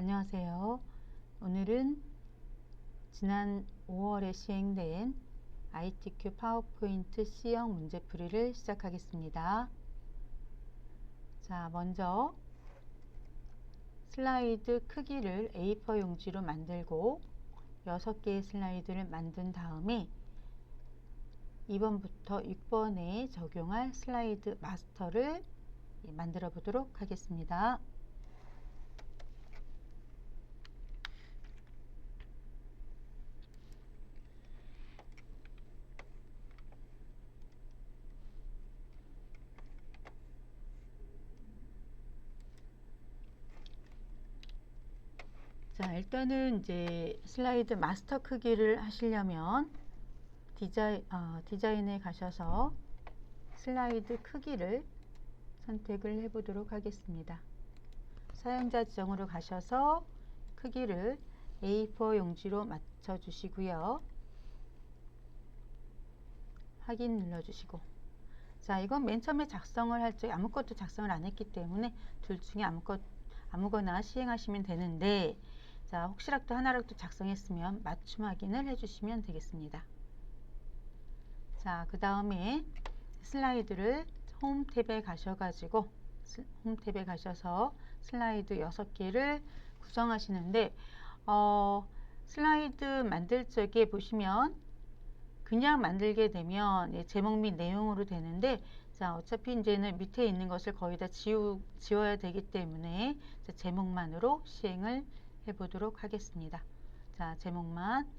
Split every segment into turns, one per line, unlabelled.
안녕하세요. 오늘은 지난 5월에 시행된 ITQ 파워포인트 C형 문제풀이를 시작하겠습니다. 자, 먼저 슬라이드 크기를 A4 용지로 만들고 6개의 슬라이드를 만든 다음에 2번부터 6번에 적용할 슬라이드 마스터를 만들어 보도록 하겠습니다. 자, 일단은 이제 슬라이드 마스터 크기를 하시려면 디자인에 가셔서 슬라이드 크기를 선택을 해 보도록 하겠습니다. 사용자 지정으로 가셔서 크기를 A4 용지로 맞춰 주시고요. 확인 눌러 주시고, 자, 이건 맨 처음에 작성을 할 적에 아무것도 작성을 안 했기 때문에 둘 중에 아무거나 시행하시면 되는데, 자, 혹시라도 하나라도 작성했으면 맞춤 확인을 해주시면 되겠습니다. 자, 그 다음에 슬라이드를 홈 탭에 가셔가지고 홈 탭에 가셔서 슬라이드 6개를 구성하시는데, 슬라이드 만들 적에 보시면 그냥 만들게 되면 제목 및 내용으로 되는데, 자, 어차피 이제는 밑에 있는 것을 거의 다 지워야 되기 때문에 제목만으로 시행을 해 보도록 하겠습니다. 자, 제목만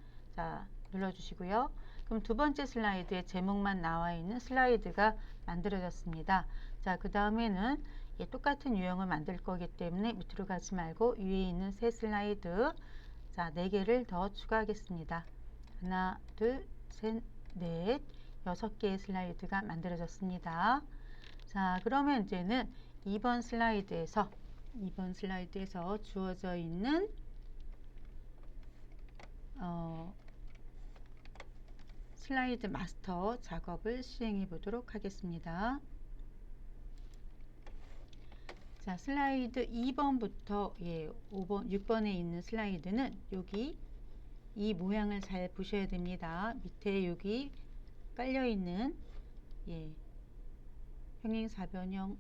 눌러주시고요. 그럼 두 번째 슬라이드에 제목만 나와 있는 슬라이드가 만들어졌습니다. 자, 그 다음에는 똑같은 유형을 만들 거기 때문에 밑으로 가지 말고 위에 있는 새 슬라이드, 자, 4개를 더 추가하겠습니다. 하나, 둘, 셋, 넷, 6개의 슬라이드가 만들어졌습니다. 자, 그러면 이제는 2번 슬라이드에서 주어져 있는 슬라이드 마스터 작업을 시행해 보도록 하겠습니다. 자, 슬라이드 2번부터 5번, 6번에 있는 슬라이드는 여기 이 모양을 잘 보셔야 됩니다. 밑에 여기 깔려 있는 평행사변형을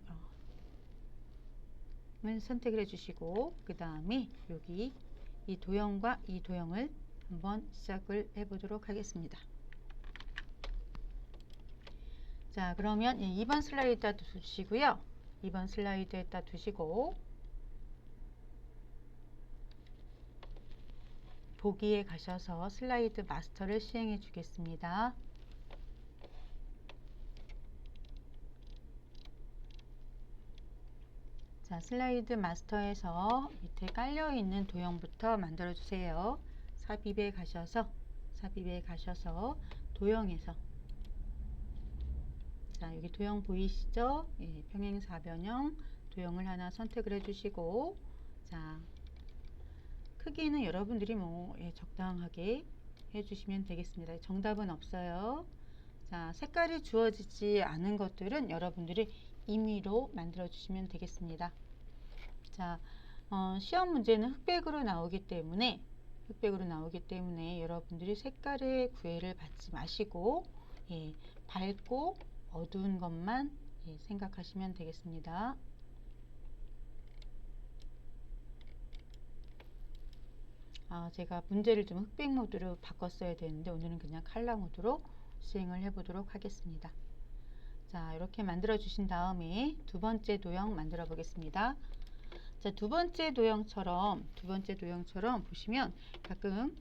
선택을 해주시고, 그 다음에 여기 이 도형과 이 도형을 한번 시작을 해 보도록 하겠습니다. 자, 그러면 2번 슬라이드에다 두시고요. 2번 슬라이드에다 두시고 보기에 가셔서 슬라이드 마스터를 시행해 주겠습니다. 자, 슬라이드 마스터에서 밑에 깔려 있는 도형부터 만들어 주세요. 삽입에 가셔서 도형에서, 자, 여기 도형 보이시죠? 평행사변형 도형을 하나 선택을 해주시고, 자, 크기는 여러분들이 적당하게 해주시면 되겠습니다. 정답은 없어요. 자, 색깔이 주어지지 않은 것들은 여러분들이 임의로 만들어 주시면 되겠습니다. 자, 시험 문제는 흑백으로 나오기 때문에 여러분들이 색깔의 구애를 받지 마시고 밝고 어두운 것만 생각하시면 되겠습니다. 제가 문제를 좀 흑백 모드로 바꿨어야 되는데 오늘은 그냥 컬러 모드로 시행을 해 보도록 하겠습니다. 자, 이렇게 만들어 주신 다음에 두 번째 도형 만들어 보겠습니다. 자, 두 번째 도형처럼 보시면 가끔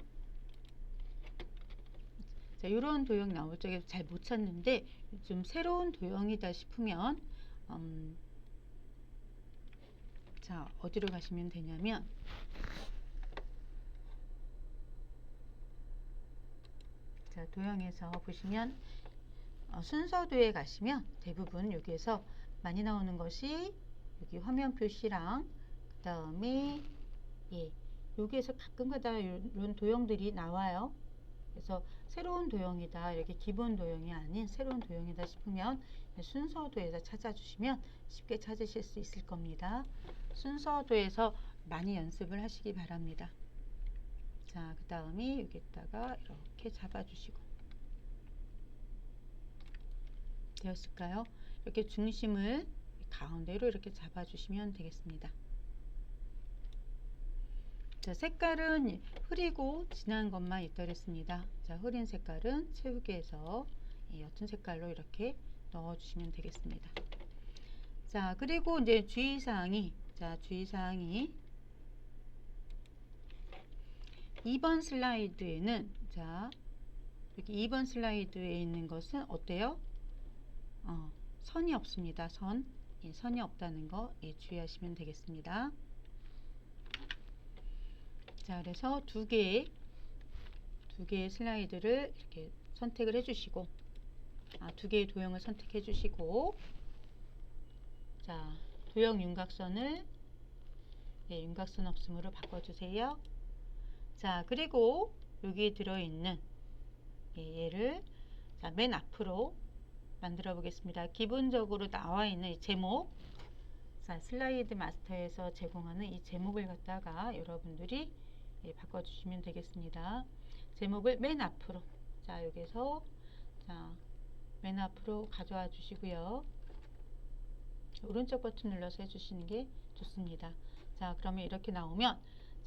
이런 도형 나올 적에 잘 못 찾는데 좀 새로운 도형이다 싶으면 자, 어디로 가시면 되냐면 자, 도형에서 보시면 순서도에 가시면 대부분 여기에서 많이 나오는 것이 여기 화면 표시랑 그 다음에 여기에서 가끔가다 이런 도형들이 나와요. 그래서 새로운 도형이다, 이렇게 기본 도형이 아닌 새로운 도형이다 싶으면 순서도에서 찾아주시면 쉽게 찾으실 수 있을 겁니다. 순서도에서 많이 연습을 하시기 바랍니다. 자, 그 다음에 여기다가 이렇게 잡아주시고 되었을까요? 이렇게 중심을 가운데로 이렇게 잡아주시면 되겠습니다. 자, 색깔은 흐리고 진한 것만 있더랬습니다. 자, 흐린 색깔은 채우기 해서 옅은 색깔로 이렇게 넣어주시면 되겠습니다. 자, 그리고 이제 주의사항이 2번 슬라이드에는 자, 여기 2번 슬라이드에 있는 것은 어때요? 선이 없습니다. 선이 없다는 거 주의하시면 되겠습니다. 자, 그래서 두 개의 슬라이드를 이렇게 선택을 해주시고, 두 개의 도형을 선택해 주시고, 자, 도형 윤곽선을 윤곽선 없음으로 바꿔주세요. 자, 그리고 여기에 들어있는 얘를 자, 맨 앞으로 만들어 보겠습니다. 기본적으로 나와 있는 이 제목, 자, 슬라이드 마스터에서 제공하는 이 제목을 갖다가 여러분들이 바꿔주시면 되겠습니다. 제목을 맨 앞으로, 자, 여기서 자, 맨 앞으로 가져와 주시고요. 오른쪽 버튼 눌러서 해주시는 게 좋습니다. 자, 그러면 이렇게 나오면,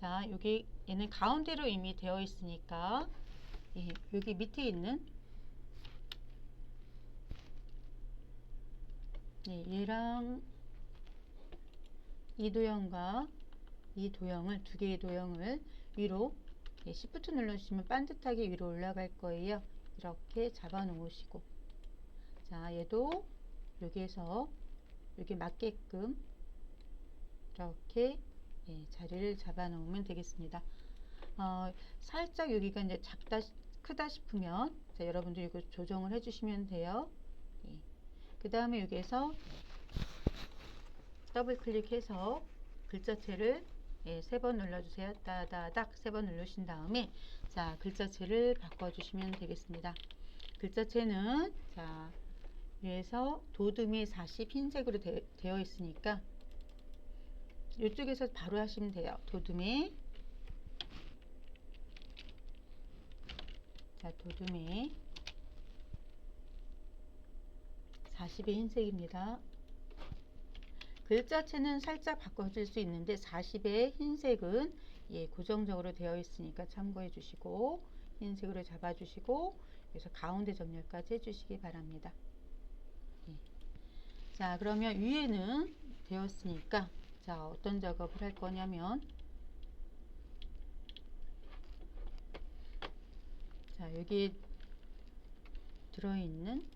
자, 여기 얘는 가운데로 이미 되어 있으니까 여기 밑에 있는 얘랑 이 도형과 이 도형을, 두 개의 도형을 위로 Shift 눌러주시면 반듯하게 위로 올라갈 거예요. 이렇게 잡아 놓으시고, 자, 얘도 여기에서 여기 맞게끔 이렇게 자리를 잡아 놓으면 되겠습니다. 살짝 여기가 이제 작다 크다 싶으면 자, 여러분들이 이거 조정을 해 주시면 돼요. 그 다음에 여기에서 더블 클릭해서 글자체를 3번 눌러주세요. 따다닥 3번 누르신 다음에 자, 글자체를 바꿔주시면 되겠습니다. 글자체는 자, 위에서 도둠이 40 흰색으로 되어 있으니까 이쪽에서 바로 하시면 돼요. 도둠에 자, 도둠에 40의 흰색입니다. 글자체는 살짝 바꿔줄 수 있는데 40의 흰색은 고정적으로 되어 있으니까 참고해 주시고 흰색으로 잡아 주시고 그래서 가운데 정렬까지 해주시기 바랍니다. 자, 그러면 위에는 되었으니까 자, 어떤 작업을 할 거냐면 자, 여기 들어있는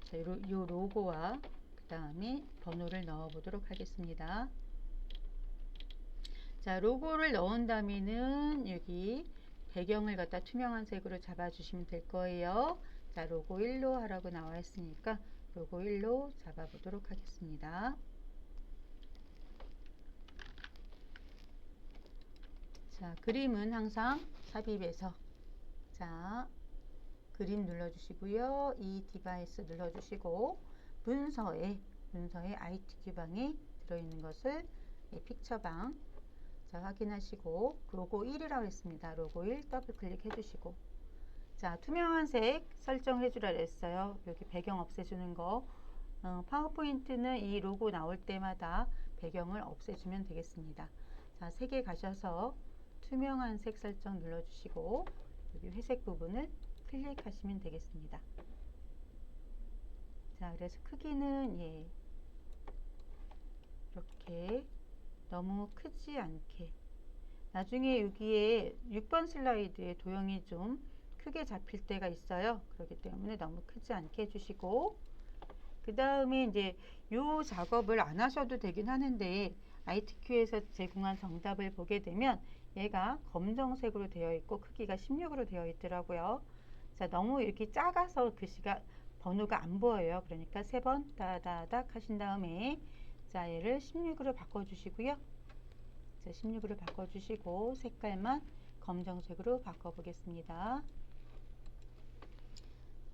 자, 요 로고와 그 다음에 번호를 넣어 보도록 하겠습니다. 자, 로고를 넣은 다음에는 여기 배경을 갖다 투명한 색으로 잡아 주시면 될 거예요. 자, 로고 1로 하라고 나와 있으니까 로고 1로 잡아 보도록 하겠습니다. 자, 그림은 항상 삽입해서 자, 그림 눌러주시고요. 이 디바이스 눌러주시고 문서에 ITQ 방에 들어있는 것을 픽처방 자, 확인하시고 로고 1이라고 했습니다. 로고 1 더블 클릭 해주시고 자, 투명한 색 설정해 주라 그랬어요. 여기 배경 없애주는 거 파워포인트는 이 로고 나올 때마다 배경을 없애주면 되겠습니다. 자, 색에 가셔서 투명한 색 설정 눌러주시고 여기 회색 부분을 클릭하시면 되겠습니다. 자, 그래서 크기는 이렇게 너무 크지 않게 나중에 여기에 6번 슬라이드의 도형이 좀 크게 잡힐 때가 있어요. 그렇기 때문에 너무 크지 않게 해주시고 그 다음에 이제 요 작업을 안 하셔도 되긴 하는데 ITQ에서 제공한 정답을 보게 되면 얘가 검정색으로 되어 있고 크기가 16으로 되어 있더라고요. 자, 너무 이렇게 작아서 글씨가 번호가 안 보여요. 그러니까 3번 따다닥 하신 다음에 자, 얘를 16으로 바꿔주시고요. 자, 16으로 바꿔주시고 색깔만 검정색으로 바꿔보겠습니다.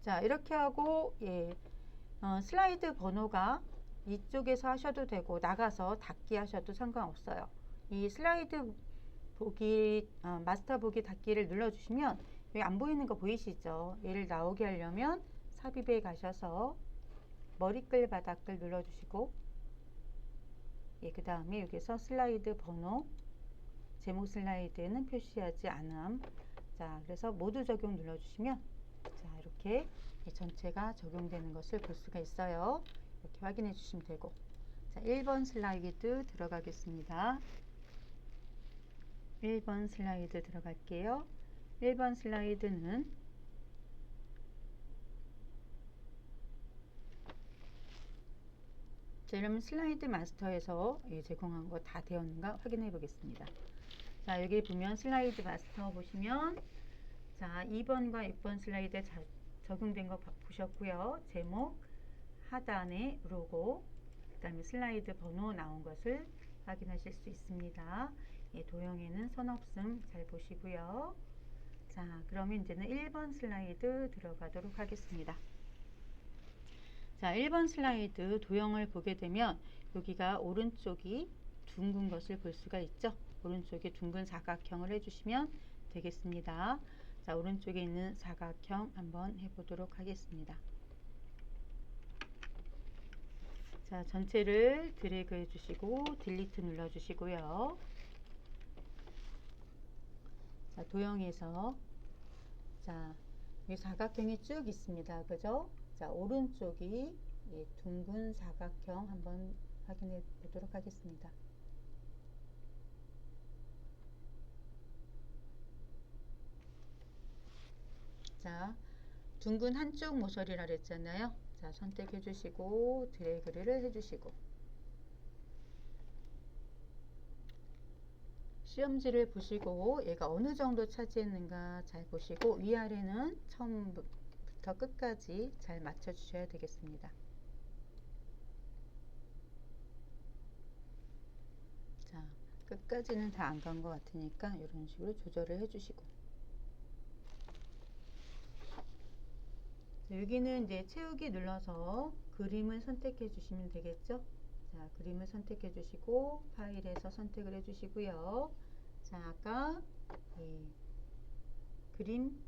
자, 이렇게 하고 슬라이드 번호가 이쪽에서 하셔도 되고 나가서 닫기 하셔도 상관없어요. 이 슬라이드 보기 마스터 보기 닫기를 눌러주시면 여기 안 보이는 거 보이시죠? 얘를 나오게 하려면 삽입에 가셔서 머리끌 바닥을 눌러주시고 그 다음에 여기서 슬라이드 번호 제목 슬라이드에는 표시하지 않음. 자, 그래서 모두 적용 눌러주시면 자, 이렇게 전체가 적용되는 것을 볼 수가 있어요. 이렇게 확인해 주시면 되고 자, 1번 슬라이드 들어가겠습니다. 1번 슬라이드 들어갈게요. 1번 슬라이드는 자, 여러분 슬라이드 마스터에서 제공한 거 다 되었는가 확인해 보겠습니다. 자, 여기 보면 슬라이드 마스터 보시면 자, 2번과 6번 슬라이드에 적용된 거 보셨고요. 제목, 하단에 로고, 그 다음에 슬라이드 번호 나온 것을 확인하실 수 있습니다. 도형에는 선 없음 잘 보시고요. 자, 그러면 이제는 1번 슬라이드 들어가도록 하겠습니다. 자, 1번 슬라이드 도형을 보게 되면 여기가 오른쪽이 둥근 것을 볼 수가 있죠. 오른쪽에 둥근 사각형을 해주시면 되겠습니다. 자, 오른쪽에 있는 사각형 한번 해보도록 하겠습니다. 자, 전체를 드래그 해주시고 딜리트 눌러주시고요. 자, 도형에서 자, 이 사각형이 쭉 있습니다. 그죠? 자, 오른쪽이 둥근 사각형 한번 확인해 보도록 하겠습니다. 자, 둥근 한쪽 모서리라 그랬잖아요. 자, 선택해 주시고 드래그를 해 주시고 시험지를 보시고 얘가 어느 정도 차지했는가 잘 보시고 위아래는 처음부터 끝까지 잘 맞춰 주셔야 되겠습니다. 자, 끝까지는 다 안 간 것 같으니까 이런 식으로 조절을 해 주시고 여기는 이제 채우기 눌러서 그림을 선택해 주시면 되겠죠. 자, 그림을 선택해 주시고 파일에서 선택을 해 주시고요. 자, 아까 그림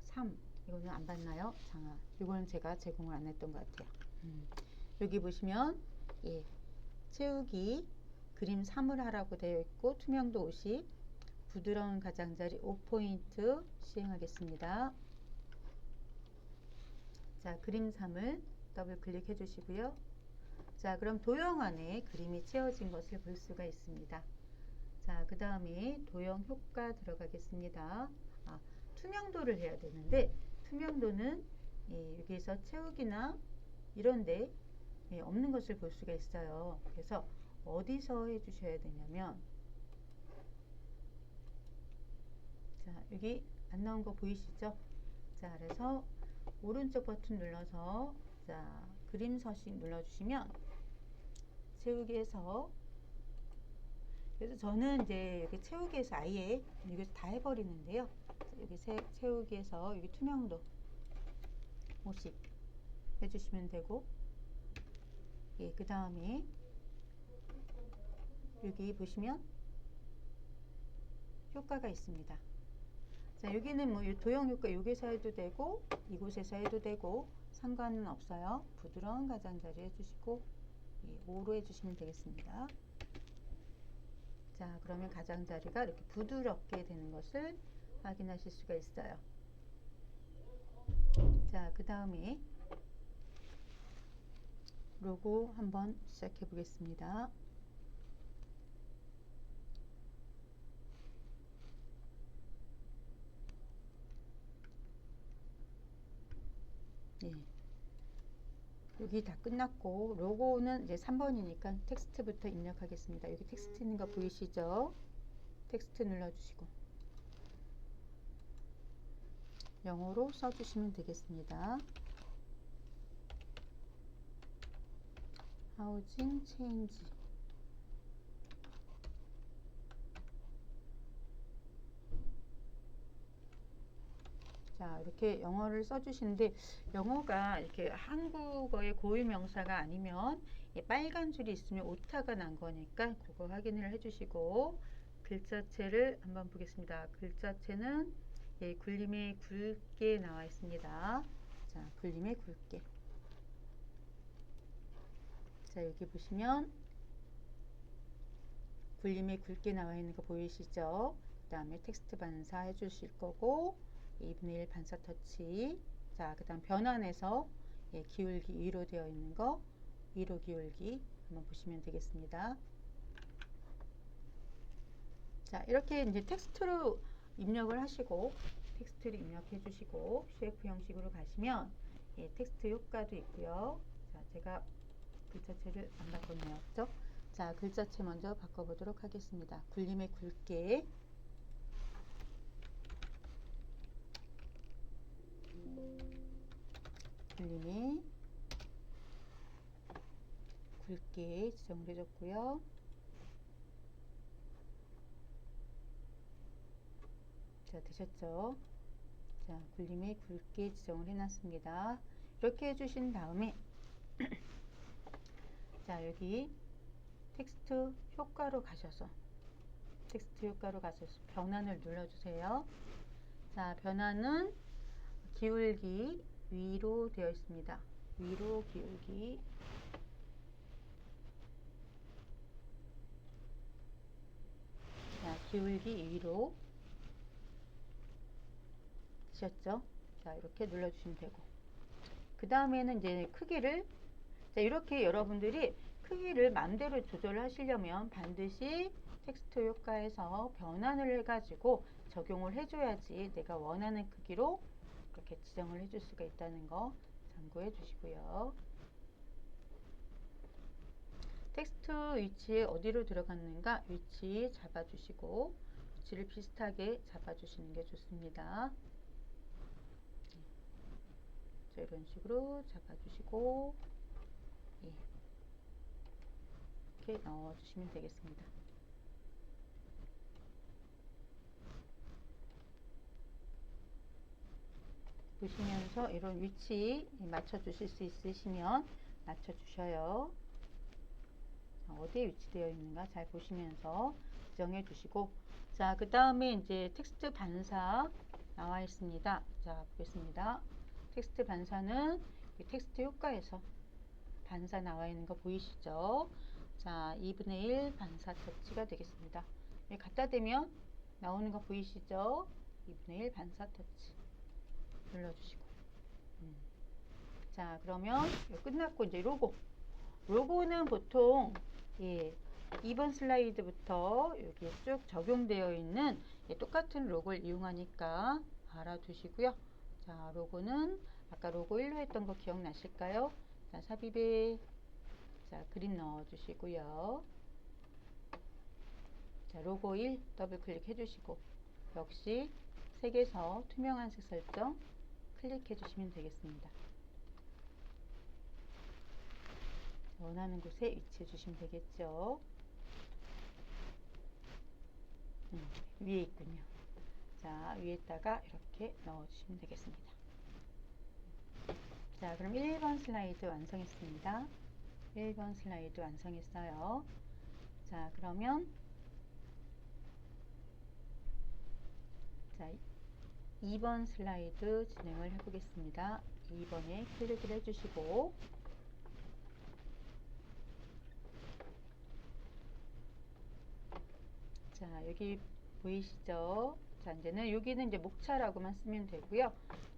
3 이거는 안 봤나요? 자, 이거는 제가 제공을 안 했던 것 같아요. 여기 보시면 채우기 그림 3을 하라고 되어 있고 투명도 50 부드러운 가장자리 5포인트 시행하겠습니다. 자, 그림 3을 더블 클릭해 주시고요. 자, 그럼 도형 안에 그림이 채워진 것을 볼 수가 있습니다. 자, 그 다음에 도형 효과 들어가겠습니다. 투명도를 해야 되는데 투명도는 여기에서 채우기나 이런데 없는 것을 볼 수가 있어요. 그래서 어디서 해주셔야 되냐면 자, 여기 안 나온 거 보이시죠? 자, 그래서 오른쪽 버튼 눌러서 자, 그림 서식 눌러주시면 채우기에서 그래서 저는 이제 여기 채우기에서 아예 여기서 다 해버리는데요. 여기 채우기에서 여기 투명도 50 해주시면 되고 그 다음에 여기 보시면 효과가 있습니다. 자, 여기는 뭐 도형 효과 여기서 해도 되고 이곳에서 해도 되고 상관은 없어요. 부드러운 가장자리 해주시고 5로 해주시면 되겠습니다. 자, 그러면 가장자리가 이렇게 부드럽게 되는 것을 확인하실 수가 있어요. 자, 그 다음에 로고 한번 시작해 보겠습니다. 여기 다 끝났고 로고는 이제 3번이니까 텍스트부터 입력하겠습니다. 여기 텍스트 있는 거 보이시죠? 텍스트 눌러주시고 영어로 써주시면 되겠습니다. 하우징 체인지 자, 자, 이렇게 영어를 써주시는데 영어가 이렇게 한국어의 고유 명사가 아니면 빨간 줄이 있으면 오타가 난 거니까 그거 확인을 해주시고 글자체를 한번 보겠습니다. 글자체는 굴림에 굵게 나와 있습니다. 자, 굴림에 굵게. 자, 여기 보시면 굴림에 굵게 나와 있는 거 보이시죠? 그 다음에 텍스트 반사 해주실 거고 2분의 1 반사 터치. 자, 그 다음 변환해서 기울기 위로 되어 있는 거 위로 기울기 한번 보시면 되겠습니다. 자, 이렇게 이제 텍스트로 입력을 하시고 텍스트를 입력해 주시고 쉐이프 형식으로 가시면 텍스트 효과도 있고요. 자, 제가 글자체를 안 바꿨네요. 그죠? 자, 글자체 먼저 바꿔보도록 하겠습니다. 굴림에 굵게. 굴림에 굵게 지정을 해줬고요. 자, 되셨죠? 자, 굴림에 굵게 지정을 해놨습니다. 이렇게 해주신 다음에 자, 여기 텍스트 효과로 가셔서 변환을 눌러주세요. 자, 변환은 기울기 위로 되어 있습니다. 위로 기울기. 자, 기울기 위로 되셨죠? 자, 이렇게 눌러주시면 되고 그 다음에는 이제 크기를 자, 이렇게 여러분들이 크기를 마음대로 조절을 하시려면 반드시 텍스트 효과에서 변환을 해가지고 적용을 해줘야지 내가 원하는 크기로 이렇게 지정을 해줄 수가 있다는 거 참고해 주시고요. 텍스트 위치에 어디로 들어갔는가 위치 잡아주시고 위치를 비슷하게 잡아주시는 게 좋습니다. 자, 이런 식으로 잡아주시고 이렇게 넣어주시면 되겠습니다. 보시면서 이런 위치 맞춰주실 수 있으시면 맞춰주셔요. 어디에 위치되어 있는가 잘 보시면서 지정해 주시고 자, 그 다음에 이제 텍스트 반사 나와 있습니다. 자, 보겠습니다. 텍스트 반사는 텍스트 효과에서 반사 나와 있는 거 보이시죠? 자, 2분의 1 반사 터치가 되겠습니다. 갖다 대면 나오는 거 보이시죠? 2분의 1 반사 터치 눌러주시고 자, 그러면 끝났고 이제 로고는 보통 2번 슬라이드부터 여기 쭉 적용되어 있는 똑같은 로고를 이용하니까 알아두시고요. 자, 로고는 아까 로고 1로 했던 거 기억나실까요? 자, 삽입에 자, 그림 넣어 주시고요. 자, 로고 1 더블 클릭해 주시고 역시 색에서 투명한 색 설정 클릭해 주시면 되겠습니다. 원하는 곳에 위치해 주시면 되겠죠. 위에 있군요. 자, 위에다가 이렇게 넣어 주시면 되겠습니다. 자, 그럼 1번 슬라이드 완성했습니다. 1번 슬라이드 완성했어요. 자, 그러면 자, 2번 슬라이드 진행을 해보겠습니다. 2번에 클릭을 해주시고 자, 여기 보이시죠? 자, 이제는 여기는 이제 목차라고만 쓰면 되고요.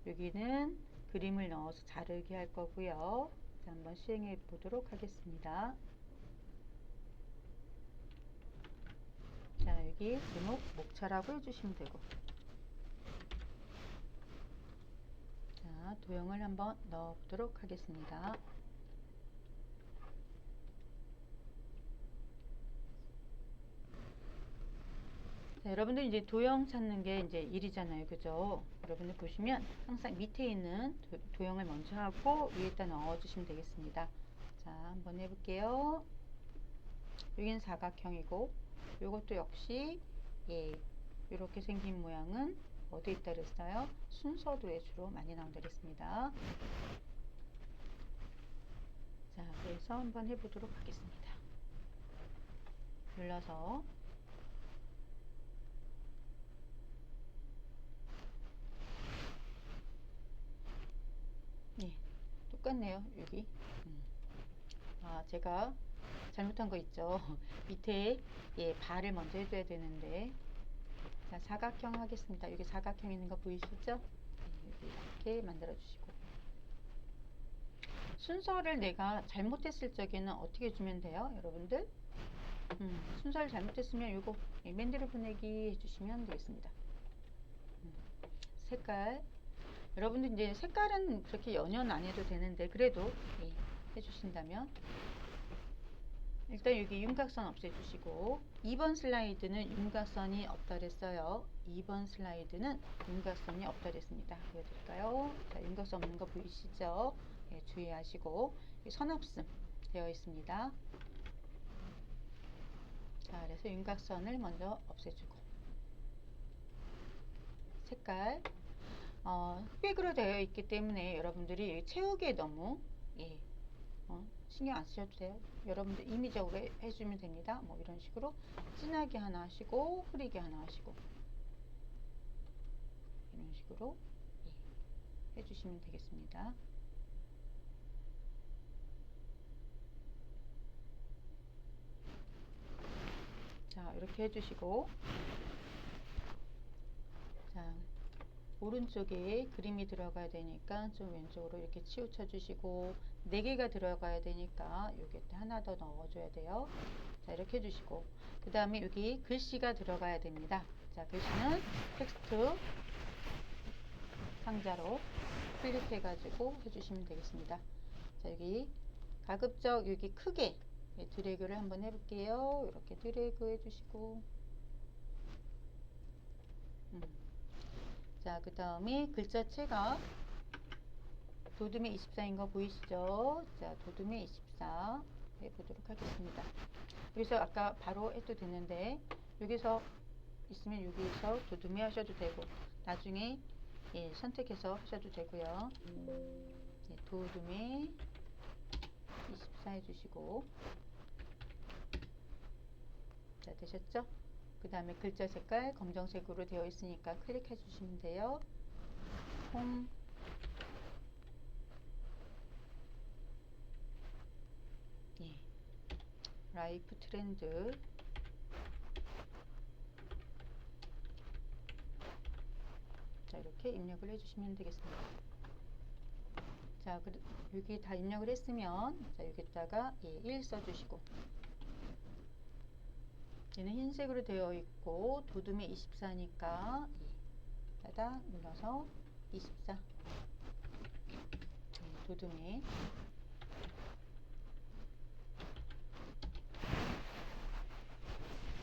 여기는 그림을 넣어서 자르게 할 거고요. 자, 한번 시행해 보도록 하겠습니다. 자, 여기 제목 목차라고 해주시면 되고 자, 도형을 한번 넣어 보도록 하겠습니다. 자, 여러분들 이제 도형 찾는 게 이제 일이잖아요. 그죠? 여러분들 보시면 항상 밑에 있는 도형을 먼저 하고 위에다 넣어 주시면 되겠습니다. 자, 한번 해볼게요. 여기는 사각형이고 이것도 역시 이렇게 생긴 모양은 어디에 있다 그랬어요? 순서도에 주로 많이 나온다 그랬습니다. 자, 그래서 한번 해보도록 하겠습니다. 눌러서 네, 똑같네요. 여기 제가 잘못한 거 있죠. 밑에 발을 먼저 해줘야 되는데, 자, 사각형 하겠습니다. 여기 사각형 있는 거 보이시죠? 네, 이렇게 만들어 주시고, 순서를 내가 잘못했을 적에는 어떻게 주면 돼요, 여러분들? 순서를 잘못했으면 요거 맨들을 보내기 해주시면 되겠습니다. 색깔, 여러분들 이제 색깔은 그렇게 연연 안 해도 되는데 그래도 해주신다면, 일단 여기 윤곽선 없애주시고, 2번 슬라이드는 윤곽선이 없다 그랬어요. 2번 슬라이드는 윤곽선이 없다 그랬습니다. 보여드릴까요? 자, 윤곽선 없는 거 보이시죠? 예, 주의하시고, 선없음 되어 있습니다. 자, 그래서 윤곽선을 먼저 없애주고, 색깔 흑백으로 되어 있기 때문에 여러분들이 채우기에 너무 신경 안 쓰셔도 돼요. 여러분들 임의적으로 해주면 됩니다. 뭐 이런 식으로 진하게 하나 하시고, 흐리게 하나 하시고, 이런 식으로 해주시면 되겠습니다. 자, 이렇게 해주시고, 자, 오른쪽에 그림이 들어가야 되니까 좀 왼쪽으로 이렇게 치우쳐 주시고, 4개가 들어가야 되니까 여기 하나 더 넣어줘야 돼요. 자, 이렇게 해주시고, 그 다음에 여기 글씨가 들어가야 됩니다. 자, 글씨는 텍스트 상자로 클릭해 가지고 해주시면 되겠습니다. 자, 여기 가급적 여기 크게 드래그를 한번 해볼게요. 이렇게 드래그 해주시고, 자, 그 다음에 글자체가 도둠의 24인 거 보이시죠? 자, 도둠의 24 해보도록 하겠습니다. 여기서 아까 바로 해도 되는데, 여기서 있으면 여기서 도둠의 하셔도 되고, 나중에 선택해서 하셔도 되고요. 도둠의 24 해주시고, 자, 되셨죠? 그 다음에 글자 색깔 검정색으로 되어 있으니까 클릭해 주시면 돼요. 홈, 라이프 트렌드, 자, 이렇게 입력을 해주시면 되겠습니다. 자, 여기 다 입력을 했으면, 자, 여기다가 1 써주시고, 얘는 흰색으로 되어 있고 도둠의 24니까 따닥 눌러서 24 도둠의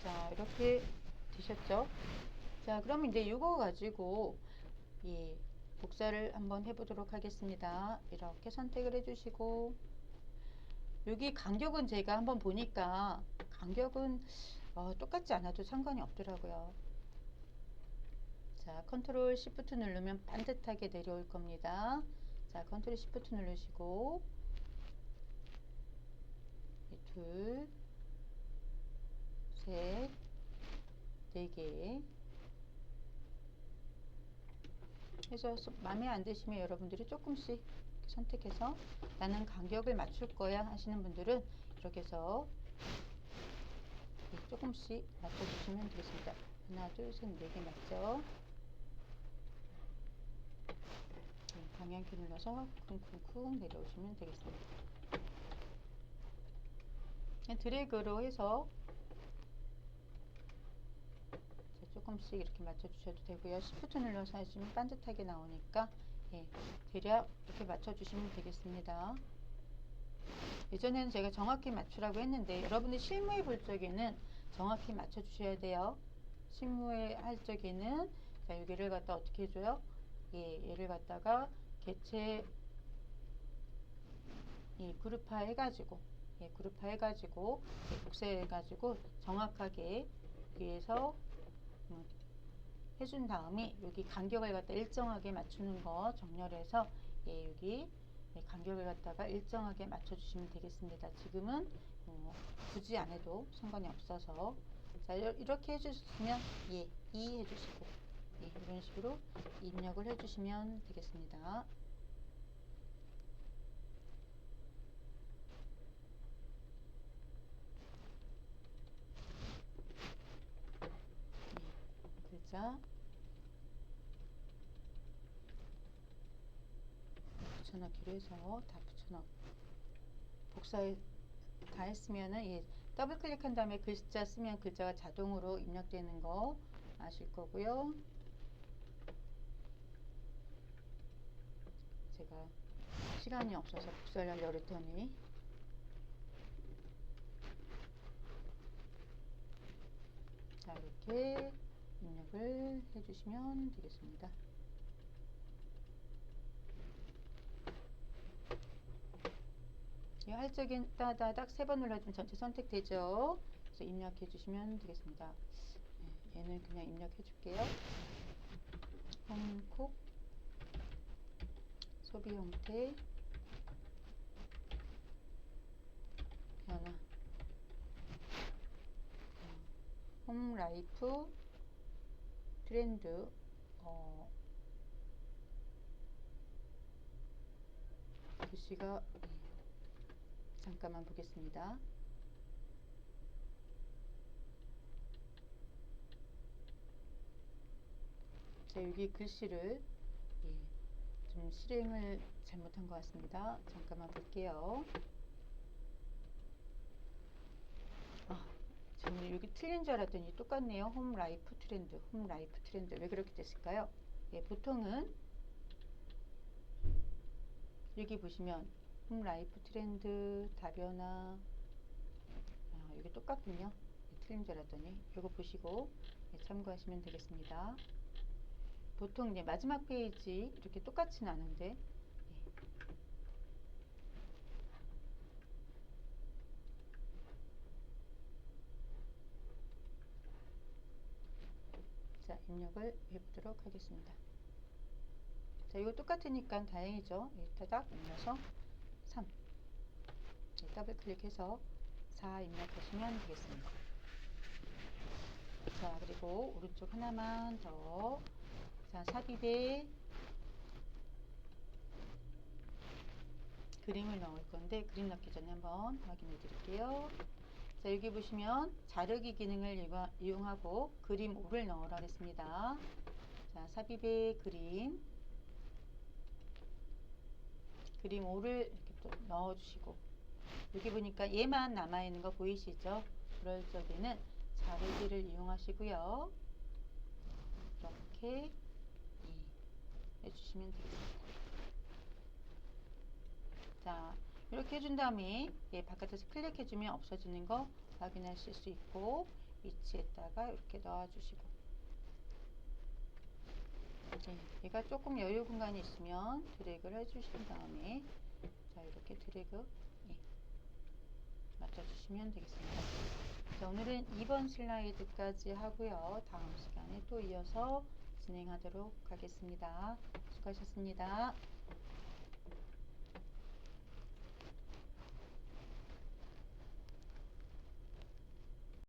자, 이렇게 되셨죠? 자, 그러면 이제 이거 가지고 복사를 한번 해보도록 하겠습니다. 이렇게 선택을 해주시고, 여기 간격은 제가 한번 보니까 간격은 똑같지 않아도 상관이 없더라고요. 자, 컨트롤 시프트 누르면 반듯하게 내려올 겁니다. 자, 컨트롤 시프트 누르시고, 둘, 셋, 4개 해서 마음에 안 드시면 여러분들이 조금씩 선택해서 나는 간격을 맞출 거야 하시는 분들은 이렇게 해서 조금씩 맞춰주시면 되겠습니다. 하나, 둘, 셋, 4개 맞죠? 방향키 눌러서 쿵쿵쿵 내려오시면 되겠습니다. 드래그로 해서 조금씩 이렇게 맞춰주셔도 되고요. 시프트 눌러서 하시면 반듯하게 나오니까 대략 이렇게 맞춰주시면 되겠습니다. 예전에는 제가 정확히 맞추라고 했는데 여러분이 실무에 볼 적에는 정확히 맞춰주셔야 돼요. 실무에 할 적에는 자, 여기를 갖다 어떻게 해줘요? 얘를 갖다가 개체 그룹화 해가지고 그룹화 해가지고 복사해가지고 정확하게 여기에서 해준 다음에 여기 간격을 갖다 일정하게 맞추는 거 정렬해서 여기 간격을 갖다가 일정하게 맞춰주시면 되겠습니다. 지금은 굳이 안 해도 상관이 없어서 자 이렇게 해주시면 2 해주시고 이런 식으로 입력을 해주시면 되겠습니다. 글자 붙여넣기로 해서 다 붙여넣고 복사해 다 했으면은 더블 클릭한 다음에 글자 쓰면 글자가 자동으로 입력되는 거 아실 거고요. 제가 시간이 없어서 복사를 하려고 했더니 자 이렇게 입력을 해주시면 되겠습니다. 이 할적인 따다닥 3번 눌러주면 전체 선택되죠. 그래서 입력해 주시면 되겠습니다. 얘는 그냥 입력해 줄게요. 홈콕 소비 형태 변화 홈라이프 트렌드 글씨가 잠깐만 보겠습니다. 자 여기 글씨를 좀 실행을 잘못한 것 같습니다. 잠깐만 볼게요. 저는 여기 틀린 줄 알았더니 똑같네요. 홈라이프 트렌드, 홈라이프 트렌드. 왜 그렇게 됐을까요? 보통은 여기 보시면 홈라이프 트렌드, 다변화 이게 똑같군요. 틀린 줄 알았더니 이거 보시고 참고하시면 되겠습니다. 보통 마지막 페이지 이렇게 똑같지는 않은데 자 입력을 해보도록 하겠습니다. 자 이거 똑같으니까 다행이죠. 딱 눌러서 3 더블 클릭해서 4 입력하시면 되겠습니다. 자 그리고 오른쪽 하나만 더 자 삽입에 그림을 넣을 건데 그림 넣기 전에 한번 확인해 드릴게요. 자 여기 보시면 자르기 기능을 이용하고 그림 5를 넣으라 했습니다. 자 삽입에 그림 5를 이렇게 또 넣어 주시고 여기 보니까 얘만 남아 있는 거 보이시죠? 그럴 적에는 자르기를 이용하시고요. 이렇게 해주시면 되겠습니다. 자 이렇게 해준 다음에 바깥에서 클릭해주면 없어지는 거 확인하실 수 있고 위치에다가 이렇게 넣어주시고 얘가 조금 여유 공간이 있으면 드래그를 해주신 다음에 자 이렇게 드래그 맞춰주시면 되겠습니다. 자, 오늘은 2번 슬라이드까지 하고요. 다음 시간에 또 이어서 진행하도록 하겠습니다. 수고하셨습니다.